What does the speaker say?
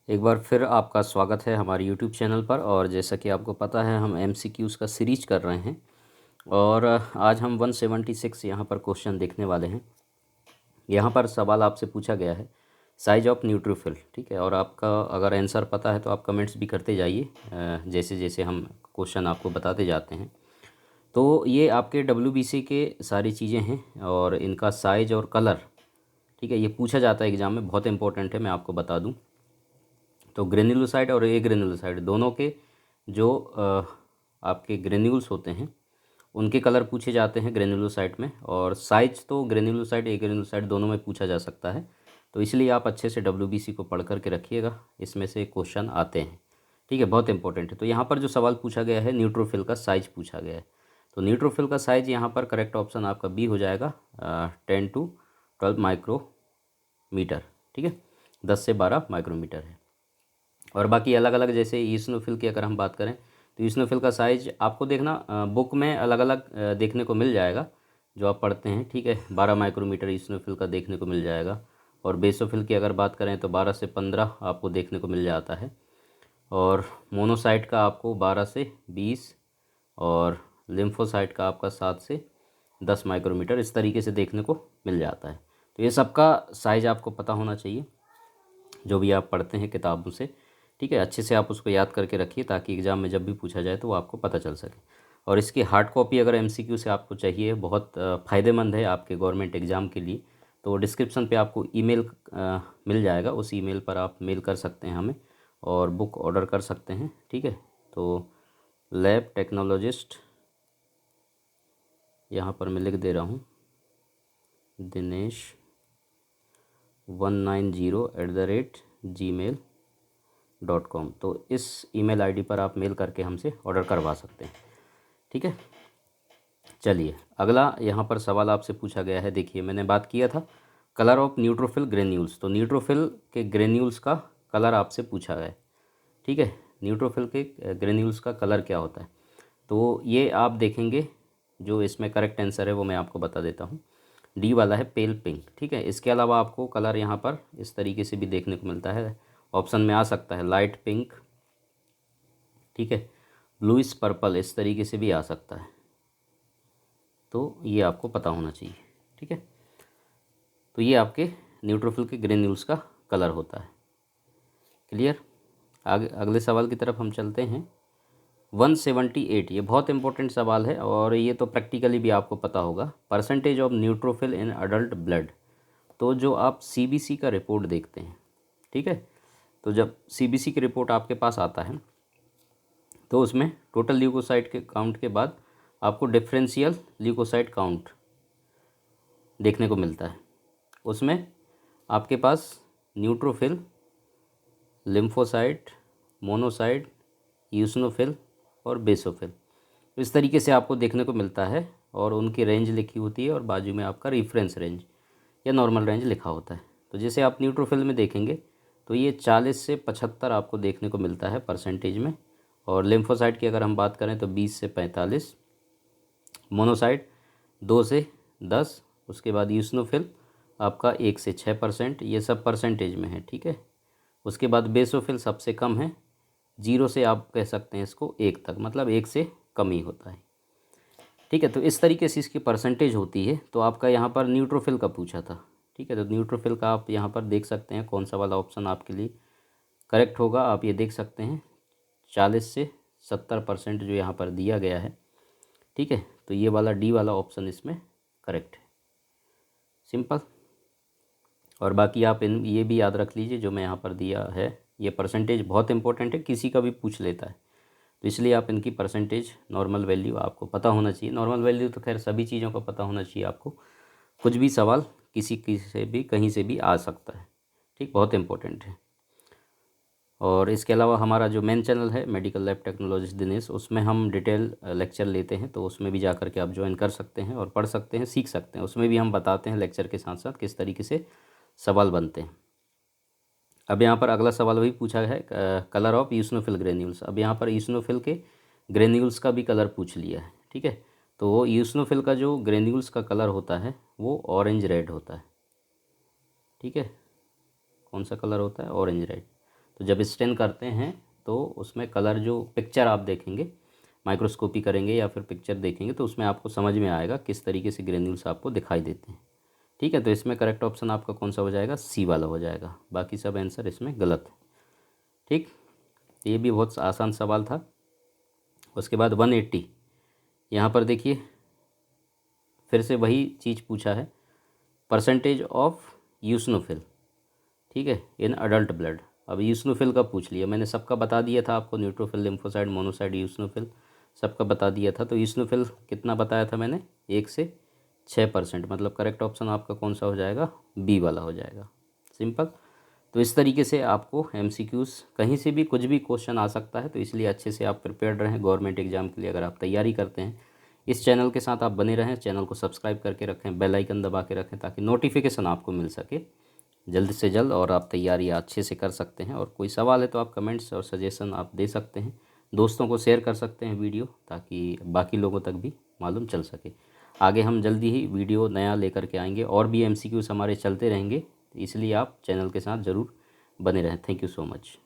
एक बार फिर आपका स्वागत है हमारे यूट्यूब चैनल पर। और जैसा कि आपको पता है हम एमसीक्यूज़ का सीरीज कर रहे हैं और आज हम 176 यहाँ पर क्वेश्चन देखने वाले हैं। यहाँ पर सवाल आपसे पूछा गया है साइज ऑफ न्यूट्रोफिल, ठीक है। और आपका अगर आंसर पता है तो आप कमेंट्स भी करते जाइए जैसे जैसे हम क्वेश्चन आपको बताते जाते हैं। तो ये आपके डब्ल्यूबीसी के सारी चीज़ें हैं और इनका साइज और कलर, ठीक है, ये पूछा जाता है एग्ज़ाम में, बहुत इंपॉर्टेंट है, मैं आपको बता दूं। तो ग्रेन्युलोसाइड और ए ग्रेन्युलोसाइड दोनों के जो आपके ग्रेन्यूल्स होते हैं उनके कलर पूछे जाते हैं ग्रेन्युलोसाइड में। और साइज तो ग्रेन्युलोसाइड ए ग्रेन्युलोसाइड दोनों में पूछा जा सकता है। तो इसलिए आप अच्छे से डब्ल्यूबीसी को पढ़ करके रखिएगा, इसमें से क्वेश्चन आते हैं, ठीक है, बहुत इंपॉर्टेंट है। तो यहाँ पर जो सवाल पूछा गया है न्यूट्रोफिल का साइज पूछा गया है। तो न्यूट्रोफिल का साइज यहाँ पर करेक्ट ऑप्शन आपका बी हो जाएगा, 10 to 12 माइक्रोमीटर, ठीक है, 10 से 12 माइक्रोमीटर है। और बाकी अलग अलग जैसे ईसनोफिल की अगर हम बात करें तो ईसनोफिल का साइज आपको देखना बुक में अलग अलग देखने को मिल जाएगा जो आप पढ़ते हैं, ठीक है। 12 माइक्रोमीटर ईसनोफिल का देखने को मिल जाएगा। और बेसोफिल की अगर बात करें तो 12 से 15 आपको देखने को मिल जाता है। और मोनोसाइट का आपको 12 से 20 और लिम्फोसाइट का आपका 7 से 10 माइक्रोमीटर इस तरीके से देखने को मिल जाता है। तो ये सबका साइज आपको पता होना चाहिए जो भी आप पढ़ते हैं किताबों से, ठीक है। अच्छे से आप उसको याद करके रखिए ताकि एग्ज़ाम में जब भी पूछा जाए तो वो आपको पता चल सके। और इसकी हार्ड कॉपी अगर एमसीक्यू से आपको चाहिए, बहुत फ़ायदेमंद है आपके गवर्नमेंट एग्ज़ाम के लिए। तो डिस्क्रिप्शन पे आपको ईमेल मिल जाएगा, उस ईमेल पर आप मेल कर सकते हैं हमें और बुक ऑर्डर कर सकते हैं, ठीक है। तो लैब टेक्नोलॉजिस्ट यहाँ पर मैं लिख दे रहा हूँ दिनेश 190@gmail.com। तो इस ईमेल आईडी पर आप मेल करके हमसे ऑर्डर करवा सकते हैं, ठीक है। चलिए अगला यहाँ पर सवाल आपसे पूछा गया है। देखिए मैंने बात किया था कलर ऑफ न्यूट्रोफिल ग्रेन्यूल्स, तो न्यूट्रोफिल के ग्रेन्यूल्स का कलर आपसे पूछा गया है, ठीक है। न्यूट्रोफिल के ग्रेन्यूल्स का कलर क्या होता है, तो ये आप देखेंगे। जो इसमें करेक्ट आंसर है वो मैं आपको बता देता हूँ, डी वाला है पेल पिंक, ठीक है। इसके अलावा आपको कलर यहाँ पर इस तरीके से भी देखने को मिलता है, ऑप्शन में आ सकता है लाइट पिंक, ठीक है, ब्लूइश पर्पल इस तरीके से भी आ सकता है। तो ये आपको पता होना चाहिए, ठीक है। तो ये आपके न्यूट्रोफिल के ग्रेन्यूल्स का कलर होता है। क्लियर। आगे अगले सवाल की तरफ हम चलते हैं। 178, ये बहुत इंपॉर्टेंट सवाल है और ये तो प्रैक्टिकली भी आपको पता होगा। Percentage of neutrophil in adult blood. तो जो आप सीबीसी का रिपोर्ट देखते हैं, ठीक है, तो जब सीबीसी की रिपोर्ट आपके पास आता है तो उसमें टोटल ल्यूकोसाइट के काउंट के बाद आपको डिफरेंशियल ल्यूकोसाइट काउंट देखने को मिलता है। उसमें आपके पास न्यूट्रोफिल, लिम्फोसाइट, मोनोसाइट, यूसिनोफिल और बेसोफिल इस तरीके से आपको देखने को मिलता है। और उनकी रेंज लिखी होती है और बाजू में आपका रेफरेंस रेंज या नॉर्मल रेंज लिखा होता है। तो जैसे आप न्यूट्रोफिल में देखेंगे तो ये 40 से 75 आपको देखने को मिलता है परसेंटेज में। और लिम्फोसाइट की अगर हम बात करें तो 20 से 45, मोनोसाइट 2 से 10, उसके बाद यूसिनोफिल आपका 1 से 6%, ये सब परसेंटेज में है, ठीक है। उसके बाद बेसोफिल सबसे कम है, 0 से आप कह सकते हैं इसको 1 तक, मतलब 1 से कम ही होता है, ठीक है। तो इस तरीके से इसकी परसेंटेज होती है। तो आपका यहाँ पर न्यूट्रोफिल का पूछा था, ठीक है। तो न्यूट्रोफिल का आप यहाँ पर देख सकते हैं कौन सा वाला ऑप्शन आपके लिए करेक्ट होगा। आप ये देख सकते हैं 40 से 70% जो यहाँ पर दिया गया है, ठीक है। तो ये वाला डी वाला ऑप्शन इसमें करेक्ट है, सिंपल। और बाकी आप इन ये भी याद रख लीजिए जो मैं यहाँ पर दिया है, ये परसेंटेज बहुत इंपॉर्टेंट है, किसी का भी पूछ लेता है। तो इसलिए आप इनकी परसेंटेज नॉर्मल वैल्यू आपको पता होना चाहिए। नॉर्मल वैल्यू तो खैर सभी चीज़ों का पता होना चाहिए आपको, कुछ भी सवाल किसी से भी कहीं से भी आ सकता है, ठीक, बहुत इंपॉर्टेंट है। और इसके अलावा हमारा जो मेन चैनल है मेडिकल लैब टेक्नोलॉजिस्ट दिनेश, उसमें हम डिटेल लेक्चर लेते हैं, तो उसमें भी जा कर के आप ज्वाइन कर सकते हैं और पढ़ सकते हैं, सीख सकते हैं। उसमें भी हम बताते हैं लेक्चर के साथ साथ किस तरीके से सवाल बनते हैं। अब यहाँ पर अगला सवाल वही पूछा है, कलर ऑफ यूसिनोफिल ग्रेन्यूल्स। अब यहाँ पर यूसिनोफिल के ग्रेन्यूल्स का भी कलर पूछ लिया है, ठीक है। तो यूसिनोफिल का जो ग्रेन्यूल्स का कलर होता है वो ऑरेंज रेड होता है, ठीक है। कौन सा कलर होता है, ऑरेंज रेड। तो जब स्टेन करते हैं तो उसमें कलर जो पिक्चर आप देखेंगे, माइक्रोस्कोपी करेंगे या फिर पिक्चर देखेंगे तो उसमें आपको समझ में आएगा किस तरीके से ग्रेन्यूल्स आपको दिखाई देते हैं। ठीक है, तो इसमें करेक्ट ऑप्शन आपका कौन सा हो जाएगा, सी वाला हो जाएगा, बाकी सब आंसर इसमें गलत है। ठीक, ये भी बहुत आसान सवाल था। उसके बाद 180, यहाँ पर देखिए फिर से वही चीज़ पूछा है, परसेंटेज ऑफ यूस्नोफिल, ठीक है, इन अडल्ट ब्लड। अब यूस्नोफिल का पूछ लिया, मैंने सबका बता दिया था आपको, न्यूट्रोफिल, लिम्फोसाइड, मोनोसाइड, यूस्नोफिल सबका बता दिया था। तो यूस्नोफिल कितना बताया था मैंने, 1 से 6%, मतलब करेक्ट ऑप्शन आपका कौन सा हो जाएगा, बी वाला हो जाएगा। सिंपल। तो इस तरीके से आपको एमसीक्यूज़ कहीं से भी कुछ भी क्वेश्चन आ सकता है, तो इसलिए अच्छे से आप प्रिपेयर्ड रहें गवर्नमेंट एग्जाम के लिए। अगर आप तैयारी करते हैं, इस चैनल के साथ आप बने रहें, चैनल को सब्सक्राइब करके रखें, बेल आइकन दबा के रखें ताकि नोटिफिकेशन आपको मिल सके जल्द से जल्द और आप तैयारी अच्छे से कर सकते हैं। और कोई सवाल है तो आप कमेंट्स और सजेशन आप दे सकते हैं, दोस्तों को शेयर कर सकते हैं वीडियो, ताकि बाकी लोगों तक भी मालूम चल सके। आगे हम जल्दी ही वीडियो नया लेकर के आएंगे और भी एमसीक्यूज़ हमारे चलते रहेंगे, इसलिए आप चैनल के साथ ज़रूर बने रहें। Thank you so much.